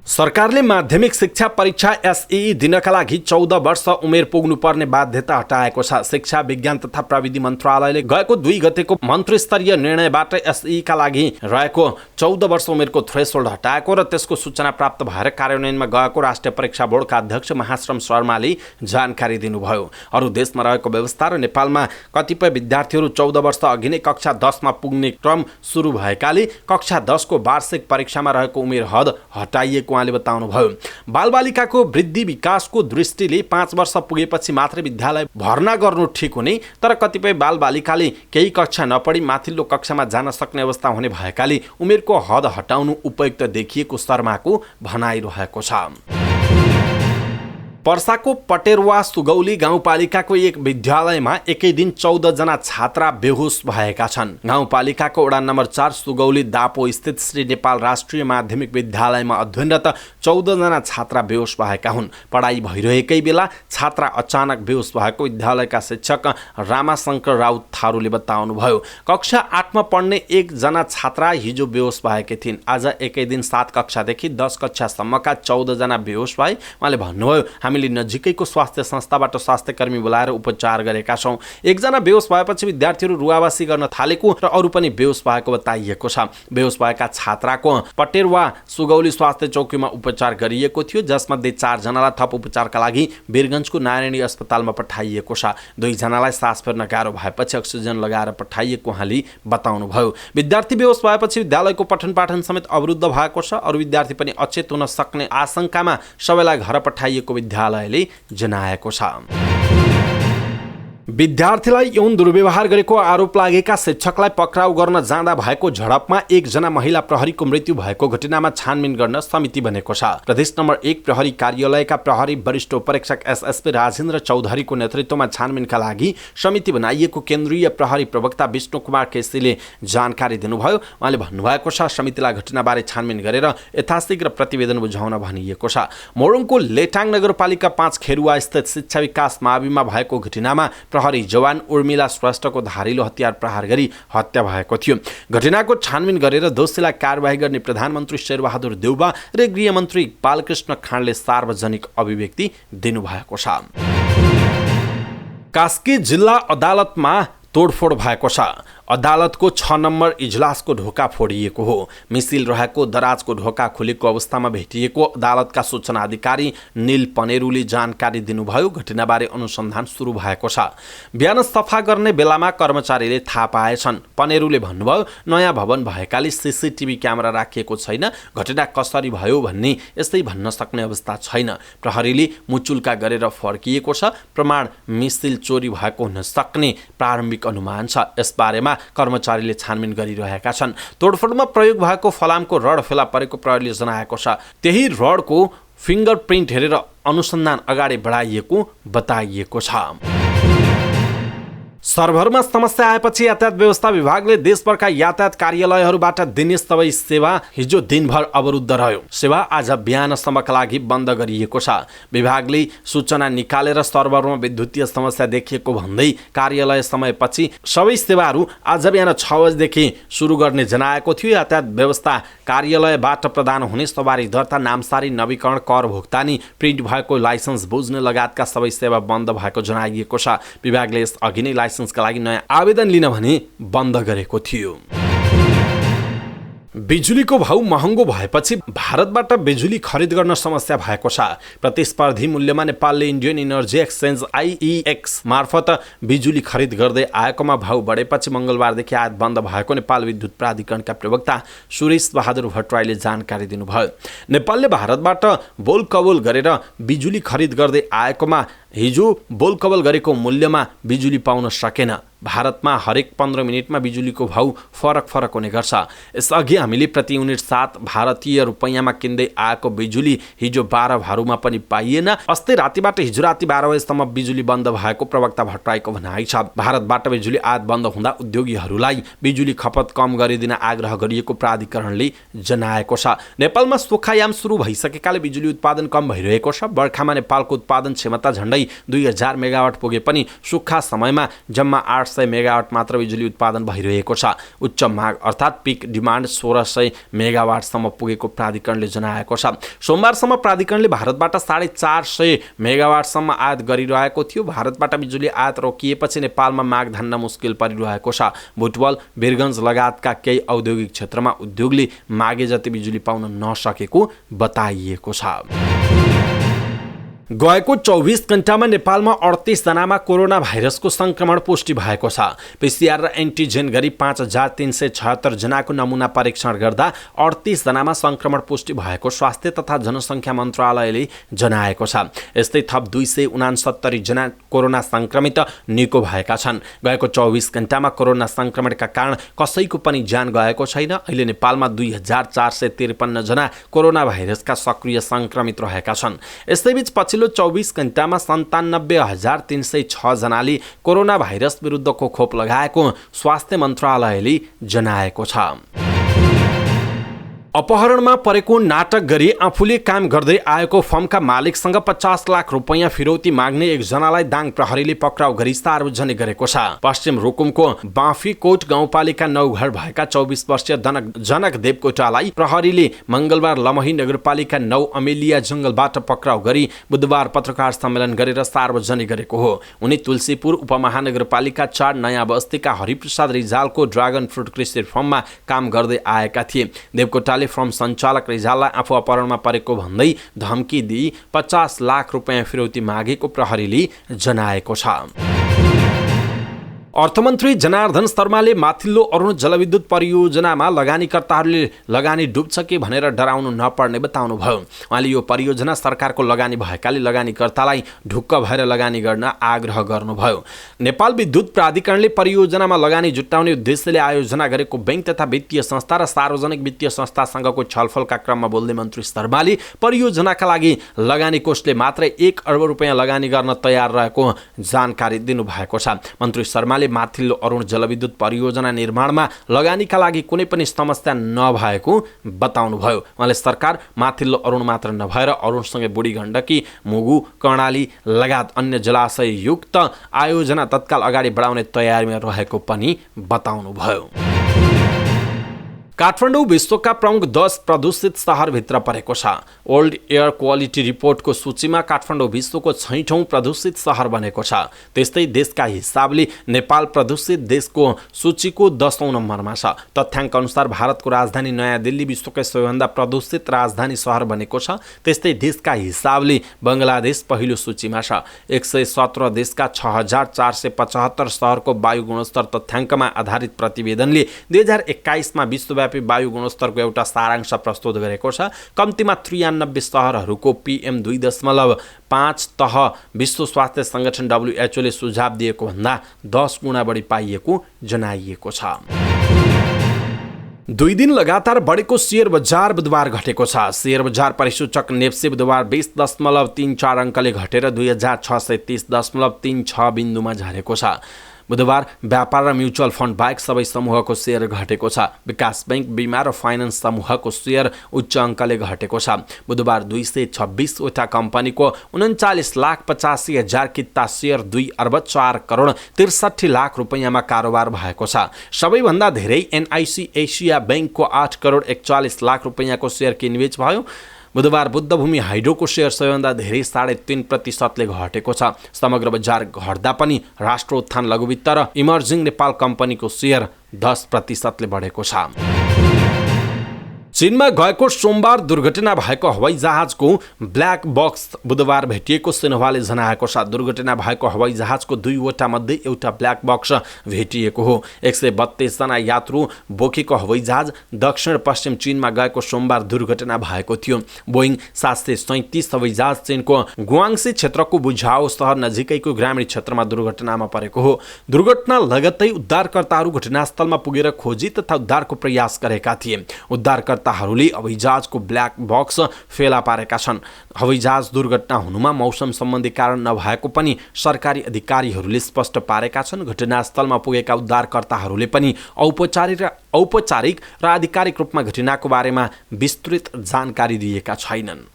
S1: सरकारले माध्यमिक शिक्षा परीक्षा एसईई दिनका लागि 14 वर्ष उमेर पुग्नुपर्ने बाध्यता हटाएको छ। शिक्षा विज्ञान तथा प्रविधि मन्त्रालयले गएको 2 गतेको मन्त्री स्तरीय निर्णयबाट एसईई का लागि रहेको 14 वर्ष उमेरको थ्रेसहोल्ड हटाएको र त्यसको सूचना प्राप्त भएर कार्यान्वयनमा गएको राष्ट्रिय परीक्षा बोर्डका अध्यक्ष महाश्रम शर्माले जानकारी दिनुभयो। अरू देशमा रहेको व्यवस्था र नेपालमा कतिपय विद्यार्थीहरू 14 वर्ष अघि नै कक्षा 10 मा पुग्ने क्रम सुरु भएकाले कक्षा 10 को वार्षिक परीक्षामा रहेको उमेर हद हटाइएको उहाँले बताउनुभयो। बालबालिकाको वृद्धि विकासको दृष्टिले 5 वर्ष पुगेपछि मात्रै विद्यालय भर्ना गर्नु ठिक हुने, तर कतिपय बालबालिकाले केही कक्षा नपढी माथिल्लो कक्षामा जान सक्ने अवस्था हुने भएकाले उमेरको हद हटाउनु उपयुक्त देखिएको शर्माको भनाइरहेको छ। पर्साको पटेरवा सुगौली गाउँपालिकाको एक विद्यालयमा एकै दिन 14 जना छात्रा बेहोस भएका छन्। गाउँपालिकाको वडा नम्बर 4 सुगौली दापो स्थित श्री नेपाल राष्ट्रिय माध्यमिक विद्यालयमा अध्ययनरत 14 जना छात्रा बेहोस भएका हुन्। पढाइ भइरहेकै बेला छात्रा अचानक बेहोस भएको विद्यालयका शिक्षक रामाशंकर राउत थारूले बताउनुभयो। कक्षा 8 मा पढ्ने 1 जना छात्रा हिजो बेहोस भएकी थिइन्। आज एकै दिन 7 कक्षादेखि 10 कक्षासम्मका 14 जना बेहोस भए। उहाँले भन्नुभयो, हामीले नजिकैको स्वास्थ्य संस्थाबाट स्वास्थ्य कर्मी बोलाएर उपचार गरेका छौं। 1 जना बेहोस भएपछि विद्यार्थीहरू रुवावासी गर्न थालेको र अरू पनि बेहोस भएको बताइएको छ। बेहोस भएका छात्राको पटेरवा सुगौली स्वास्थ्य चौकीमा उपचार गरिएको थियो, जसमध्ये 4 जनालाई थप उपचारका लागि वीरगञ्जको नारायणी अस्पतालमा पठाइएको छ। 2 जनालाई सास फेर्न गाह्रो भएपछि अक्सिजन लगाएर पठाइएको उहाँले बताउनुभयो। विद्यार्थी बेहोस भएपछि विद्यालयको पठन पाठन समेत अवरुद्ध भएको छ। अरू विद्यार्थी पनि अचेत हुन सक्ने आशंकामा सबैलाई घर पठाइएको विद्यालयले जनाएको छ। विद्यार्थीलाई यौन दुर्व्यवहार गरेको आरोप लागेका शिक्षकलाई पक्राउ गर्न जाँदा भएको झडपमा एकजना महिला प्रहरीको मृत्यु भएको घटनामा छानबिन गर्न समिति बनेको छ। प्रदेश नम्बर 1 प्रहरी कार्यालयका प्रहरी वरिष्ठ उपरीक्षक एसएसपी राजेन्द्र चौधरीको नेतृत्वमा छानबिनका लागि समिति बनाइएको केन्द्रीय प्रहरी प्रवक्ता विष्णु कुमार केसीले जानकारी दिनुभयो। उहाँले भन्नुभएको छ, समितिलाई घटनाबारे छानबिन गरेर यथाशीघ्र प्रतिवेदन बुझाउन भनिएको छ। मोरङको लेटाङ नगरपालिका 5 खेरुवा स्थित शिक्षा विकास माविमा भएको घटनामा प्रहरी जवान उर्मिला श्रेष्ठको धारिलो हतियार प्रहार गरी हत्या भएको थियो। घटनाको छानबिन गरेर दोषीलाई कारबाही गर्ने प्रधानमन्त्री शेरबहादुर देउबा र गृहमन्त्री बालकृष्ण खाँडले सार्वजनिक अभिव्यक्ति दिनुभएको छ। कास्की जिल्ला अदालतमा तोडफोड भएको छ। अदालतको 6 नम्बर इजलासको ढोका फोडिएको हो। मिसिल रहेको दराजको ढोका खुलेको अवस्थामा भेटिएको अदालतका सूचना अधिकारी नील पनेरुले जानकारी दिनुभयो। घटनाबारे अनुसन्धान सुरु भएको छ। बिहान सफा गर्ने बेलामा कर्मचारीले थाहा पाएछन्। पनेरुले भन्नुभयो, नयाँ भवन भएकाले सीसीटीभी क्यामेरा राखिएको छैन। घटना कसरी भयो भन्ने यस्तै भन्न सक्ने अवस्था छैन। प्रहरीले मुचुल्का गरेर फर्किएको छ। प्रमाण मिसिल चोरी भएको हुन सक्ने प्रारम्भिक अनुमान छ। यसबारेमा कर्मचारीले छानबिन गरिरहेका छन्। तोडफोडमा प्रयोग भएको फलामको रड फेला परेको प्रहरीले जनाएको छ। त्यही रडको फिङ्गरप्रिन्ट हेरेर अनुसन्धान अगाडि बढाइएको बताइएको छ। सर्भरमा समस्या आएपछि यातायात व्यवस्था विभागले देशभरका यातायात कार्यालयहरूबाट दिने सबै सेवा हिजो दिनभर अवरुद्ध रह्यो। सेवा आज बिहानसम्मका लागि बन्द गरिएको छ। विभागले सूचना निकालेर सर्भरमा विद्युतीय समस्या देखिएको भन्दै कार्यालय समयपछि सबै सेवाहरू आज बिहान 6 बजेदेखि सुरु गर्ने जनाएको थियो। यातायात व्यवस्था कार्यालयबाट प्रदान हुने सवारी दर्ता, नामसारी, नवीकरण, कर भुक्तानी, प्रिन्ट भएको लाइसेन्स बुझ्ने लगायतका सबै सेवा बन्द भएको जनाइएको छ। विभागले यस अघि नै लाइसेन्सका लागि नयाँ आवेदन लिन भने बन्द गरेको थियो। बिजुलीको भाउ महँगो भएपछि भारतबाट बिजुली खरिद गर्न समस्या भएको छ। प्रतिस्पर्धी मूल्यमा नेपालले इन्डियन इनर्जी एक्सचेन्ज आइइएक्स मार्फत बिजुली खरिद गर्दै आएकोमा भाउ बढेपछि मङ्गलबारदेखि आयात बन्द भएको नेपाल विद्युत प्राधिकरणका प्रवक्ता सुरेश बहादुर भट्टराईले जानकारी दिनुभयो। नेपालले भारतबाट बोलकबोल गरेर बिजुली खरिद गर्दै आएकोमा हिजो बोलकबोल गरेको मूल्यमा बिजुली पाउन सकेन। भारतमा हरेक 15 मिनटमा बिजुलीको भाउ फरक हुने गर्छ। यसअघि हामीले प्रति युनिट 7 भारतीय रुपैयाँमा किन्दै आएको बिजुली हिजो 12 भारूमा पनि पाइएन। अस्ति रातिबाट हिजो राति 12 बजेसम्म बिजुली बन्द भएको प्रवक्ता भट्टराईको भनाइ छ। भारतबाट बिजुली आयात बन्द हुँदा उद्योगीहरूलाई बिजुली खपत कम गरिदिन आग्रह गरिएको प्राधिकरणले जनाएको छ। नेपालमा सुक्खायाम सुरु भइसकेकाले बिजुली उत्पादन कम भइरहेको छ। बर्खामा नेपालको उत्पादन क्षमता झन्डै 2000 मेगावाट पुगे पनि सुक्खा समयमा जम्मा 800 मेगावाट मात्र बिजुली उत्पादन भइरहेको छ। उच्च माग अर्थात् पिक डिमान्ड 1600 मेगावाटसम्म पुगेको प्राधिकरणले जनाएको छ। सोमबारसम्म प्राधिकरणले भारतबाट 450 मेगावाटसम्म आयात गरिरहेको थियो। भारतबाट बिजुली आयात रोकिएपछि नेपालमा माग धान्न मुस्किल परिरहेको छ। बुटवल, वीरगञ्ज लगायतका केही औद्योगिक क्षेत्रमा उद्योगले मागे जति बिजुली पाउन नसकेको बताइएको छ। गएको 24 घण्टामा नेपालमा 38 जनामा कोरोना भाइरसको संक्रमण पुष्टि भएको छ। पीसीआर र एन्टिजेन गरी 5376 जनाको नमुना परीक्षण गर्दा 38 जनामा संक्रमण पुष्टि भएको स्वास्थ्य तथा जनसङ्ख्या मन्त्रालयले जनाएको छ। यस्तै थप 269 जना कोरोना संक्रमित निको भएका छन्। गएको 24 घण्टामा कोरोना संक्रमणका कारण कसैको पनि ज्यान गएको छैन। अहिले नेपालमा 2453 जना कोरोना भाइरसका सक्रिय संक्रमित रहेका छन्। यसैबीच पछिल्लो 24 घण्टामा 97,306 जनाले कोरोना भाइरस विरुद्धको खोप लगाएको स्वास्थ्य मन्त्रालयले जनाएको छ। अपहरणमा परेको नाटक गरी आफूले काम गर्दै आएको फर्मका मालिकसँग 50 लाख रुपैयाँ फिरौती माग्ने एकजनालाई दाङ प्रहरीले पक्राउ गरी सार्वजनिक गरेको छ। पश्चिम रुकुमको बाँफीकोट गाउँपालिका 9 घर भएका 24 वर्षीय जनक देवकोटालाई प्रहरीले मङ्गलबार लमही नगरपालिका 9 अमेलिया जङ्गलबाट पक्राउ गरी बुधबार पत्रकार सम्मेलन गरेर सार्वजनिक गरेको हो। उनी तुलसीपुर उपमहानगरपालिका 4 नयाँ बस्तीका हरिप्रसाद रिजालको ड्रागन फ्रुट कृषि फर्ममा काम गर्दै आएका थिए। देवकोटाले फर्म सञ्चालक रिजाललाई आफू अपहरणमा परेको भन्दै धम्की दिई 50 लाख रुपैयाँ फिरौती मागेको प्रहरीले जनाएको छ। अर्थमन्त्री जनार्दन शर्माले माथिल्लो अरुण जलविद्युत परियोजनामा लगानीकर्ताहरूले लगानी डुब्छ कि भनेर डराउनु नपर्ने बताउनुभयो। उहाँले यो परियोजना सरकारको लगानी भएकाले लगानीकर्तालाई ढुक्क भएर लगानी गर्न आग्रह गर्नुभयो। नेपाल विद्युत प्राधिकरणले परियोजनामा लगानी जुटाउने उद्देश्यले आयोजना गरेको बैंक तथा वित्तीय संस्था र सार्वजनिक वित्तीय संस्थासँगको छलफलका क्रममा बोल्दै मन्त्री शर्माले परियोजनाका लागि लगानी कोषले मात्रै 1 अर्ब रुपैयाँ लगानी गर्न तयार रहेको जानकारी दिनुभएको छ। मन्त्री शर्माले माथिल्लो अरुण जलविद्युत परियोजना निर्माणमा लगानीका लागि कुनै पनि समस्या नभएको बताउनुभयो। उहाँले सरकार माथिल्लो अरुण मात्र नभएर अरुणसँगै बुढी गण्डकी, मुगु, कर्णाली लगायत अन्य जलाशययुक्त आयोजना तत्काल अगाडि बढाउने तयारीमा रहेको पनि बताउनुभयो। काठमाडौँ विश्वका प्रमुख 10 प्रदूषित शहरभित्र परेको छ। वर्ल्ड एयर क्वालिटी रिपोर्टको सूचीमा काठमाडौँ विश्वको 6औं प्रदूषित शहर बनेको छ। त्यस्तै देशका हिसाबले नेपाल प्रदूषित देशको सूचीको 10औं नम्बरमा छ। तथ्याङ्क अनुसार भारतको राजधानी नयाँ दिल्ली विश्वकै सबैभन्दा प्रदूषित राजधानी शहर बनेको छ। त्यस्तै देशका हिसाबले बङ्गलादेश पहिलो सूचीमा छ। 117 देशका 6475 शहरको वायु गुणस्तर तथ्याङ्कमा आधारित प्रतिवेदनले 2021 मा विश्वव्यापी वायु गुणस्तरको एउटा सारांश प्रस्तुत गरेको छ। कम्तीमा 93 शहरहरूको PM2.5 तह विश्व स्वास्थ्य संगठन WHO ले सुझाव दिएको भन्दा 10 गुणा बढी पाइएको जनाइएको छ। 2 दिन लगातार बढेको शेयर बजार बुधबार घटेको छ। शेयर बजार परिसूचक नेप्से बुधबार 20.34 अङ्कले घटेर 2630.36 बिन्दुमा झरेको छ। बुधबार व्यापार र म्युचुअल फन्ड बाहेक सबै समूहको शेयर घटेको छ। विकास बैंक, बीमा र फाइनान्स समूहको शेयर उच्च अङ्कले घटेको छ। बुधबार 226 वटा कम्पनीको 39,85,000 किता शेयर 2 अर्ब 4 करोड 63 लाख रुपैयाँमा कारोबार भएको छ। सबैभन्दा धेरै NIC एसिया बैंकको 8 करोड 41 लाख रुपैयाँको शेयर किनबेच भयो। बुधबार बुद्धभूमि हाइड्रोको शेयर सबैभन्दा धेरै 3.5% घटेको छ। समग्र बजार घट्दा पनि राष्ट्र उत्थान लघुवित्त र इमर्जिङ नेपाल कम्पनीको शेयर 10% बढेको छ। चीनमा गएको सोमबार दुर्घटना भएको हवाईजहाजको ब्ल्याक बक्स बुधबार भेटिएको सिन्ह्वाले जनाएको छ। दुर्घटना भएको हवाईजहाजको 2 वटा मध्ये एउटा ब्ल्याक बक्स भेटिएको हो। 132 जना यात्रु बोकेको हवाईजहाज दक्षिण पश्चिम चीनमा गएको सोमबार दुर्घटना भएको थियो। बोइङ 737 हवाईजहाज चीनको गुआङ्सी क्षेत्रको बुझाओ सहर नजिकैको ग्रामीण क्षेत्रमा दुर्घटनामा परेको हो। दुर्घटना लगत्तै उद्धारकर्ताहरू घटनास्थलमा पुगेर खोजी तथा उद्धारको प्रयास गरेका थिए। उद्धारकर्ताहरूले हवाईजहाजको ब्ल्याक बक्स फेला पारेका छन्। हवाईजहाज दुर्घटना हुनुमा मौसम सम्बन्धी कारण नभएको पनि सरकारी अधिकारीहरूले स्पष्ट पारेका छन्। घटनास्थलमा पुगेका उद्धारकर्ताहरूले पनि औपचारिक र आधिकारिक रूपमा घटनाको बारेमा विस्तृत जानकारी दिएका छैनन्।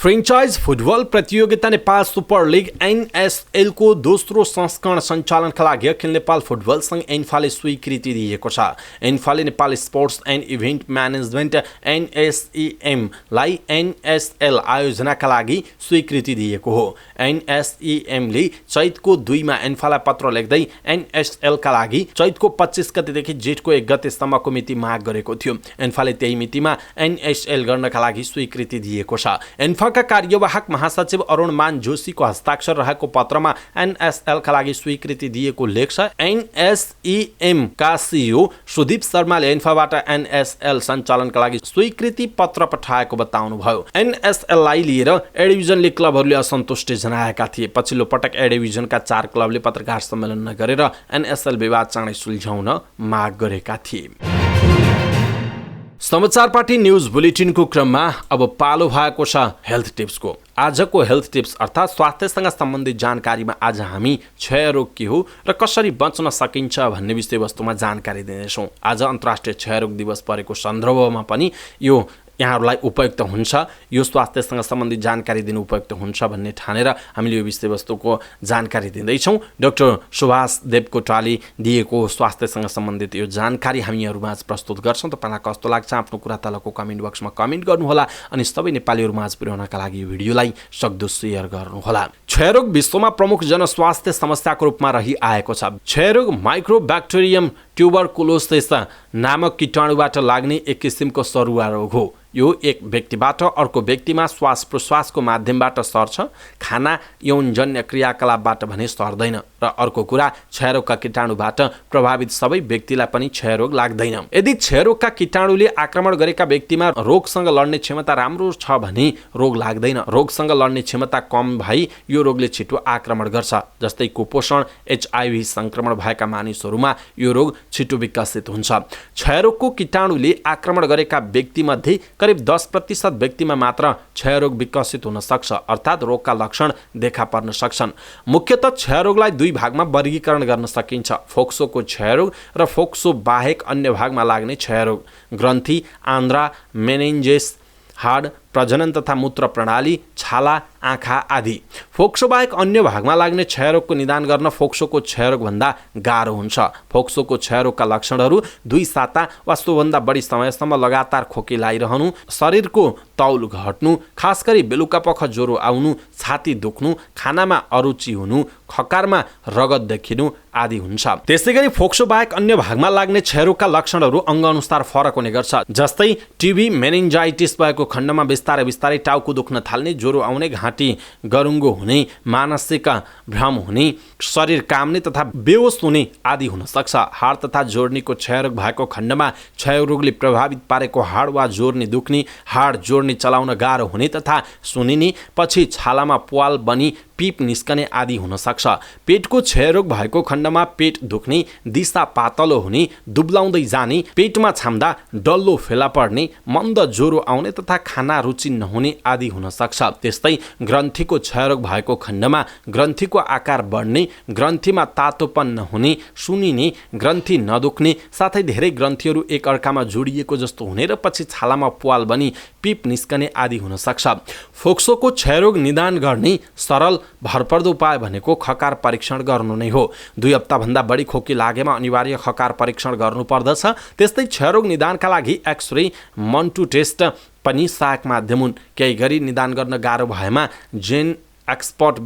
S1: फ्रेन्चाइज फुटबल प्रतियोगिता नेपाल सुपर लिग NSL को दोस्रो संस्करण सञ्चालनका लागि अखिल नेपाल फुटबल संघ एन्फाले स्वीकृति दिएको छ। एन्फाले Nepal sports and event management NSEM लाई NSL आयोजनाका लागि स्वीकृति दिएको हो। NSEM ले चैतको 2 मा एन्फालाई पत्र लेख्दै NSL का लागि चैतको 25 गतेदेखि जेठको 1 गतेसम्मको मिति माग गरेको थियो। एन्फाले त्यही मितिमा NSL गर्नका लागि स्वीकृति दिएको छ। एन्फाका कार्यवाहक महासचिव अरुण मान जोशीको हस्ताक्षर रहेको पत्रमा NSL का लागि स्वीकृति दिएको लेख छ। NSEM का CEO सुदीप शर्माले एन्फाबाट NSL सञ्चालनका लागि स्वीकृति पत्र पठाएको बताउनुभयो। NSL लाई लिएर ए डिभिजन लीग क्लबहरूले असन्तुष्टि जनाएका थिए। पछिल्लो पटक ए डिभिजनका 4 क्लबले पत्रकार सम्मेलन नगरेर NSL विवाद चाँडै सुल्झाउन माग गरेका थिए। समाचार पार्टी न्यूज बुलेटिनको क्रममा अब पालो भएको छ हेल्थ टिप्सको। आजको हेल्थ टिप्स अर्थात् स्वास्थ्यसँग सम्बन्धित जानकारीमा आज हामी क्षयरोग के हो र कसरी बच्न सकिन्छ भन्ने विषयवस्तुमा जानकारी दिनेछौँ। आज अन्तर्राष्ट्रिय क्षयरोग दिवस परेको सन्दर्भमा पनि यो यहाँहरूलाई उपयुक्त हुन्छ, यो स्वास्थ्यसँग सम्बन्धित जानकारी दिनु उपयुक्त हुन्छ भन्ने ठानेर हामीले यो विषयवस्तुको जानकारी दिँदैछौँ। डाक्टर सुभाष देवकोटाले दिएको स्वास्थ्यसँग सम्बन्धित यो जानकारी हामीहरूमाझ प्रस्तुत गर्छौँ। तपाईँलाई कस्तो लाग्छ आफ्नो कुरा तलको कमेन्ट बक्समा कमेन्ट गर्नुहोला अनि सबै नेपालीहरूमाझ पुर्याउनका लागि यो भिडियोलाई सक्दो सेयर गर्नुहोला। क्षयरोग विश्वमा प्रमुख जनस्वास्थ्य समस्याको रूपमा रहिआएको छ। क्षयरोग माइक्रोब्याक्टेरियम ट्युबरकुलोसिस नामक कीटाणुबाट लाग्ने एक किसिमको सरुवा रोग हो। यो एक व्यक्तिबाट अर्को व्यक्तिमा श्वास प्रश्वासको माध्यमबाट सर्छ। खाना यौनजन्य क्रियाकलापबाट भने सर्दैन। र अर्को कुरा, क्षयरोगका कीटाणुबाट प्रभावित सबै व्यक्तिलाई पनि क्षयरोग लाग्दैन। यदि क्षयरोगका कीटाणुले आक्रमण गरेका व्यक्तिमा रोगसँग लड्ने क्षमता राम्रो छ भने रोग लाग्दैन। रोगसँग लड्ने क्षमता कम भई यो रोगले छिटो आक्रमण गर्छ। जस्तै कुपोषण, HIV संक्रमण भएका मानिसहरूमा यो रोग छिटो विकसित हुन्छ। क्षयरोगको कीटाणुले आक्रमण गरेका व्यक्तिमध्ये करिब 10% व्यक्तिमा मात्र क्षयरोग विकसित हुन सक्छ, अर्थात् रोगका लक्षण देखा पर्न सक्छन्। मुख्यतः क्षयरोगलाई दुई भागमा वर्गीकरण गर्न सकिन्छ, फोक्सोको क्षयरोग र फोक्सो बाहेक अन्य भागमा लाग्ने क्षयरोग। ग्रन्थि, आन्द्रा, मेनिन्जेस, हाड, प्रजनन तथा मूत्र प्रणाली, छाला, आँखा आदि। फोक्सो बाहेक अन्य भागमा लाग्ने क्षयरोगको निदान गर्न फोक्सोको क्षयरोगभन्दा गाह्रो हुन्छ। फोक्सोको क्षयरोगका लक्षणहरू 2 साता वा सोभन्दा बढी समयसम्म लगातार खोकी लागिरहनु, शरीरको तौल घट्नु, खास गरी बेलुकापख ज्वरो आउनु, छाती दुख्नु, खानामा अरुचि हुनु, खकारमा रगत देखिनु आदि हुन्छ। त्यसैगरी फोक्सो बाहेक अन्य भागमा लाग्ने क्षयरोगका लक्षणहरू अङ्गअनुसार फरक हुने गर्छ। जस्तै टिबी, मेनिन्जाइटिस भएको खण्डमा बिस्तारै बिस्तारै टाउको दुख्न थाल्ने, ज्वरो आउने, घाँटी गरुङ्गो हुने, मानसिक भ्रम हुने, शरीर काम्ने तथा बेहोस हुने आदि हुन सक्छ। हाड तथा जोर्नीको क्षयरोग भएको खण्डमा क्षयरोगले प्रभावित पारेको हाड वा जोर्नी दुख्ने, हाड जोर्नी चलाउन गाह्रो हुने तथा सुनिने, पछि छालामा प्वाल बनी पिप निस्कने आदि हुन सक्छ। पेटको क्षयरोग भएको खण्डमा पेट दुख्ने, दिशा पातलो हुने, दुब्लाउँदै जाने, पेटमा छाम्दा डल्लो फेला पर्ने, मन्द ज्वरो आउने तथा खाना रुचि नहुने आदि हुन सक्छ। त्यस्तै ग्रन्थीको क्षयरोग भएको खण्डमा ग्रन्थीको आकार बढ्ने, ग्रन्थीमा तातोपन नहुने, सुनिने, ग्रन्थी नदुख्ने, साथै धेरै ग्रन्थीहरू एक अर्कामा जोडिएको जस्तो हुने र पछि छालामा प्वाल बनी पिप निस्कने आदि हुन सक्छ। फोक्सोको क्षयरोग निदान गर्ने सरल भरपर्दो उपाय भनेको खकार परीक्षण गर्नु नै हो। 2 हप्ताभन्दा बढी खोकी लागेमा अनिवार्य खकार परीक्षण गर्नुपर्दछ। त्यस्तै क्षयरोग निदानका लागि एक्सरे, मन्टु टेस्ट पनि सहायक माध्यम हुन्। केही गरी निदान गर्न गाह्रो भएमा जीन एक्सपर्ट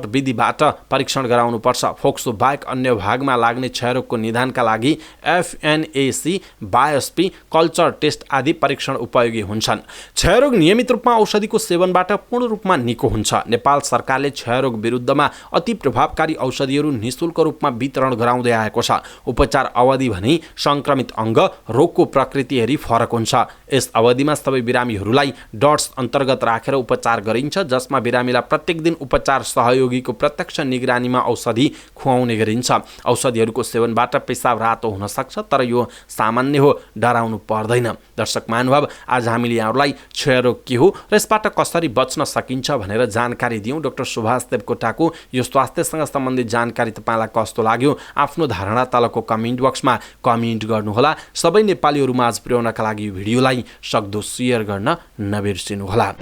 S1: विधिबाट परीक्षण गराउनुपर्छ। फोक्सो बाहेक अन्य भागमा लाग्ने क्षयरोगको निदानका लागि FNAC, बायोप्सी, कल्चर टेस्ट आदि परीक्षण उपयोगी हुन्छन्। क्षयरोग नियमित रूपमा औषधिको सेवनबाट पूर्ण रूपमा निको हुन्छ। नेपाल सरकारले क्षयरोग विरुद्धमा अति प्रभावकारी औषधिहरू निःशुल्क रूपमा वितरण गराउँदै आएको छ। उपचार अवधि भने संक्रमित अङ्ग, रोगको प्रकृति हेरी फरक हुन्छ। यस अवधिमा सबै बिरामीहरूलाई डट्स अन्तर्गत राखेर उपचार गरिन्छ, जसमा बिरामीलाई प्रत्येक दिन उपचार सहयोगीको प्रत्यक्ष निगरानीमा औषधि खुवाउने गरिन्छ। औषधिहरूको सेवनबाट पेशाब रातो हुन सक्छ, तर यो सामान्य हो, डराउनु पर्दैन। दर्शक महानुभाव, आज हामीले यहाँहरूलाई क्षयरोग के हो र यसबाट कसरी बच्न सकिन्छ भनेर जानकारी दियौँ। डाक्टर सुभाष देवकोटाको यो स्वास्थ्यसँग सम्बन्धित जानकारी तपाईँलाई कस्तो लाग्यो? आफ्नो धारणा तलको कमेन्ट बक्समा कमेन्ट गर्नुहोला। सबै नेपालीहरू माझ पुर्याउनका लागि यो भिडियोलाई सक्दो सेयर गर्न नबिर्सिनुहोला।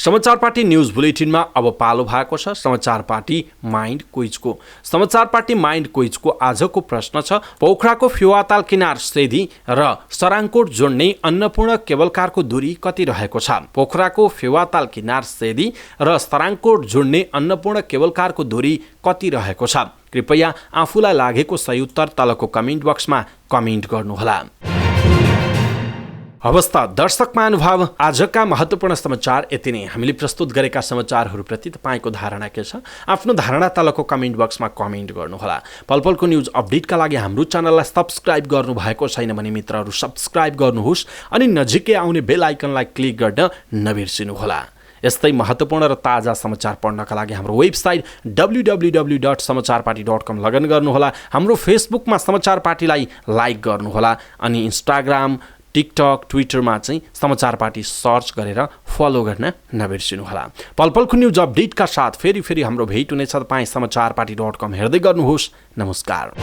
S1: समाचार पार्टी न्यूज बुलेटिनमा अब पालो भएको छ समाचार पार्टी माइन्ड क्विजको। समाचार पार्टी माइन्ड क्विजको आजको प्रश्न छ, पोखराको फेवाताल किनार सेदी र सराङकोट जोड्ने अन्नपूर्ण केबल कारको दूरी कति रहेको छ? पोखराको फेवाताल किनार सेदी र सराङकोट जोड्ने अन्नपूर्ण केबल कारको दूरी कति रहेको छ? कृपया आफूलाई लागेको सही उत्तर तलको कमेन्ट बक्समा कमेन्ट गर्नुहोला। अवस्था दर्शक महानुभाव, आजका महत्त्वपूर्ण समाचार यति नै। हामीले प्रस्तुत गरेका समाचारहरूप्रति तपाईँको धारणा के छ? आफ्नो धारणा तलको कमेन्ट बक्समा कमेन्ट गर्नुहोला। पलपलको न्युज अपडेटका लागि हाम्रो च्यानललाई सब्स्क्राइब गर्नुभएको छैन भने मित्रहरू सब्स्क्राइब गर्नुहोस् अनि नजिकै आउने बेल आइकनलाई क्लिक गर्न नबिर्सिनुहोला। यस्तै महत्त्वपूर्ण र ताजा समाचार पढ्नका लागि हाम्रो वेबसाइट www.समाचारपार्टी.com लगइन गर्नुहोला। हाम्रो फेसबुकमा समाचार पार्टीलाई लाइक गर्नुहोला अनि इन्स्टाग्राम, टिकटक, ट्विटरमा चाहिँ समाचार पार्टी सर्च गरेर फलो गर्न नबिर्सिनुहोला। पलपलको न्युज अपडेटका साथ फेरि हाम्रो भेट हुनेछ। तपाईँ समाचारपार्टी.com हेर्दै गर्नुहोस्। नमस्कार।